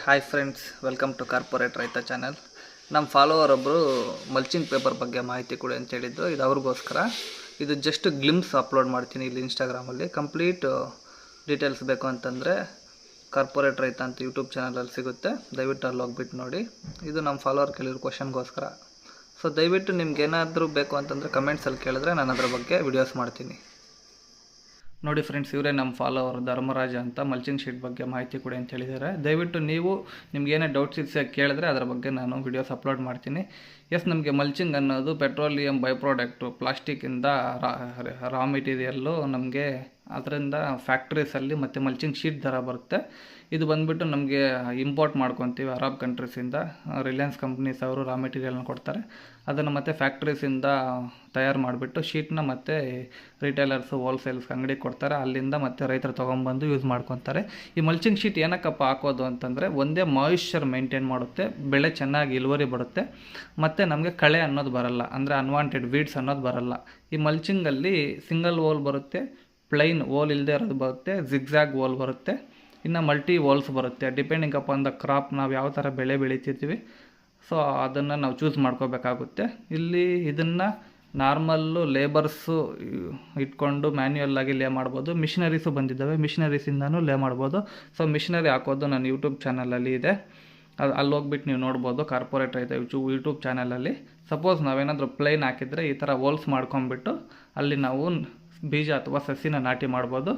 Hi friends, welcome to corporate ರೈತ channel. ನಮ್ಮ follower ಒಬ್ಬರು ಮಲ್ಚಿಂಗ್ ಪೇಪರ್ ಬಗ್ಗೆ ಮಾಹಿತಿ ಕೊಡಿ ಅಂತ ಹೇಳಿದ್ದು. ಇದು ಅವ್ರಿಗೋಸ್ಕರ. ಇದು ಜಸ್ಟ್ ಗ್ಲಿಮ್ಸ್ ಅಪ್ಲೋಡ್ ಮಾಡ್ತೀನಿ ಇಲ್ಲಿ ಇನ್ಸ್ಟಾಗ್ರಾಮಲ್ಲಿ. ಕಂಪ್ಲೀಟ್ ಡೀಟೇಲ್ಸ್ ಬೇಕು ಅಂತಂದರೆ ಕಾರ್ಪೊರೇಟ್ ರೈತ ಅಂತ ಯೂಟ್ಯೂಬ್ ಚಾನಲಲ್ಲಿ ಸಿಗುತ್ತೆ. ದಯವಿಟ್ಟು ಅಲ್ಲಿ ಹೋಗ್ಬಿಟ್ಟು ನೋಡಿ. ಇದು ನಮ್ಮ ಫಾಲೋವರ್ ಕೇಳಿರೋ ಕ್ವಶನ್ಗೋಸ್ಕರ. ಸೊ ದಯವಿಟ್ಟು ನಿಮ್ಗೆ ಏನಾದರೂ ಬೇಕು ಅಂತಂದರೆ ಕಮೆಂಟ್ಸಲ್ಲಿ ಕೇಳಿದ್ರೆ ನಾನು ಅದರ ಬಗ್ಗೆ ವಿಡಿಯೋಸ್ ಮಾಡ್ತೀನಿ. ನೋಡಿ ಫ್ರೆಂಡ್ಸ್, ಇವರೇ ನಮ್ಮ ಫಾಲೋವರ್ ಧರ್ಮರಾಜ ಅಂತ. ಮಲ್ಚಿಂಗ್ ಶೀಟ್ ಬಗ್ಗೆ ಮಾಹಿತಿ ಕೊಡಿ ಅಂತ ಹೇಳಿದ್ದಾರೆ. ದಯವಿಟ್ಟು ನೀವು ನಿಮ್ಗೇನೇ ಡೌಟ್ಸ್ ಇದ್ದರೆ ಕೇಳಿದ್ರೆ ಅದರ ಬಗ್ಗೆ ನಾನು ವಿಡಿಯೋಸ್ ಅಪ್ಲೋಡ್ ಮಾಡ್ತೀನಿ. ನಮಗೆ ಮಲ್ಚಿಂಗ್ ಅನ್ನೋದು ಪೆಟ್ರೋಲಿಯಂ ಬೈ ಪ್ರಾಡಕ್ಟು, ಪ್ಲಾಸ್ಟಿಕ್ಕಿಂದ ರಾ ಮೆಟೀರಿಯಲ್ಲು ನಮಗೆ ಅದರಿಂದ ಫ್ಯಾಕ್ಟ್ರೀಸಲ್ಲಿ ಮತ್ತು ಮಲ್ಚಿಂಗ್ ಶೀಟ್ ಥರ ಬರುತ್ತೆ. ಇದು ಬಂದುಬಿಟ್ಟು ನಮಗೆ ಇಂಪೋರ್ಟ್ ಮಾಡ್ಕೊತೀವಿ ಅರಬ್ ಕಂಟ್ರೀಸಿಂದ. ರಿಲಯನ್ಸ್ ಕಂಪ್ನೀಸ್ ಅವರು ರಾ ಮೆಟೀರಿಯಲ್ನ ಕೊಡ್ತಾರೆ. ಅದನ್ನು ಮತ್ತೆ ಫ್ಯಾಕ್ಟ್ರೀಸಿಂದ ತಯಾರು ಮಾಡಿಬಿಟ್ಟು ಶೀಟ್ನ ಮತ್ತು ರಿಟೇಲರ್ಸು ಹೋಲ್ಸೇಲ್ಸ್ ಅಂಗಡಿಗೆ ಕೊಡ್ತಾರೆ. ಅಲ್ಲಿಂದ ಮತ್ತು ರೈತರು ತೊಗೊಂಬಂದು ಯೂಸ್ ಮಾಡ್ಕೊತಾರೆ. ಈ ಮಲ್ಚಿಂಗ್ ಶೀಟ್ ಏನಕ್ಕಪ್ಪ ಹಾಕೋದು ಅಂತಂದರೆ, ಒಂದೇ ಮಾಯಿಶ್ಚರ್ ಮೇಂಟೈನ್ ಮಾಡುತ್ತೆ, ಬೆಳೆ ಚೆನ್ನಾಗಿ ಇಳುವರಿ ಬರುತ್ತೆ, ಮತ್ತು ನಮಗೆ ಕಳೆ ಅನ್ನೋದು ಬರಲ್ಲ, ಅಂದರೆ ಅನ್ವಾಂಟೆಡ್ ವೀಡ್ಸ್ ಅನ್ನೋದು ಬರಲ್ಲ. ಈ ಮಲ್ಚಿಂಗಲ್ಲಿ ಸಿಂಗಲ್ ಹೋಲ್ ಬರುತ್ತೆ, ಪ್ಲೈನ್ ಹೋಲ್ ಇಲ್ಲದೆ ಇರೋದು ಬರುತ್ತೆ, ಜಿಗ್ಜ್ಯಾಗ್ ಹೋಲ್ ಬರುತ್ತೆ, ಇನ್ನು ಮಲ್ಟಿ ಹೋಲ್ಸ್ ಬರುತ್ತೆ. ಡಿಪೆಂಡಿಂಗ್ ಅಪಾನ್ ದ ಕ್ರಾಪ್, ನಾವು ಯಾವ ಥರ ಬೆಳೆ ಬೆಳಿತಿರ್ತೀವಿ ಸೊ ಅದನ್ನು ನಾವು ಚೂಸ್ ಮಾಡ್ಕೋಬೇಕಾಗುತ್ತೆ. ಇಲ್ಲಿ ಇದನ್ನು ನಾರ್ಮಲ್ಲು ಲೇಬರ್ಸು ಇಟ್ಕೊಂಡು ಮ್ಯಾನ್ಯುಯಲ್ಲಾಗಿ ಲೇ ಮಾಡ್ಬೋದು. ಮಿಷಿನರೀಸು ಬಂದಿದ್ದಾವೆ, ಮಿಷಿನರೀಸಿಂದನೂ ಲೇ ಮಾಡ್ಬೋದು. ಸೊ ಮಿಷಿನರಿ ಹಾಕೋದು ನನ್ನ ಯೂಟ್ಯೂಬ್ ಚಾನಲಲ್ಲಿ ಇದೆ. ಅಲ್ಲಿ ಹೋಗ್ಬಿಟ್ಟು ನೀವು ನೋಡ್ಬೋದು. ಕಾರ್ಪೊರೇಟ್ ರೈತ ಯೂಟ್ಯೂಬ್ ಚಾನಲಲ್ಲಿ ಸಪೋಸ್ ನಾವೇನಾದರೂ ಪ್ಲೈನ್ ಹಾಕಿದರೆ ಈ ಥರ ಹೋಲ್ಸ್ ಮಾಡ್ಕೊಂಬಿಟ್ಟು ಅಲ್ಲಿ ನಾವು ಬೀಜ ಅಥವಾ ಸಸಿನ ನಾಟಿ ಮಾಡ್ಬೋದು.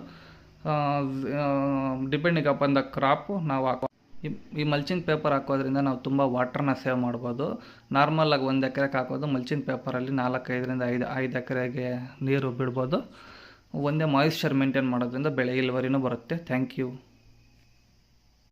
ಡಿಪೆಂಡಿಂಗ್ ಅಪಾನ್ ದ ಕ್ರಾಪು ನಾವು ಈ ಮಲ್ಚಿಂಗ್ ಪೇಪರ್ ಹಾಕೋದ್ರಿಂದ ನಾವು ತುಂಬ ವಾಟ್ರನ್ನ ಸೇವ್ ಮಾಡ್ಬೋದು. ನಾರ್ಮಲಾಗಿ 1 ಎಕರೆಗೆ ಹಾಕೋದು ಮಲ್ಚಿಂಗ್ ಪೇಪರಲ್ಲಿ 4-5ರಿಂದ 5 ಎಕರೆಗೆ ನೀರು ಬಿಡ್ಬೋದು. ಒಂದೇ ಮಾಯಿಶ್ಚರ್ ಮೇಂಟೈನ್ ಮಾಡೋದ್ರಿಂದ ಬೆಳೆ ಇಳುವರಿನೂ ಬರುತ್ತೆ. Thank you.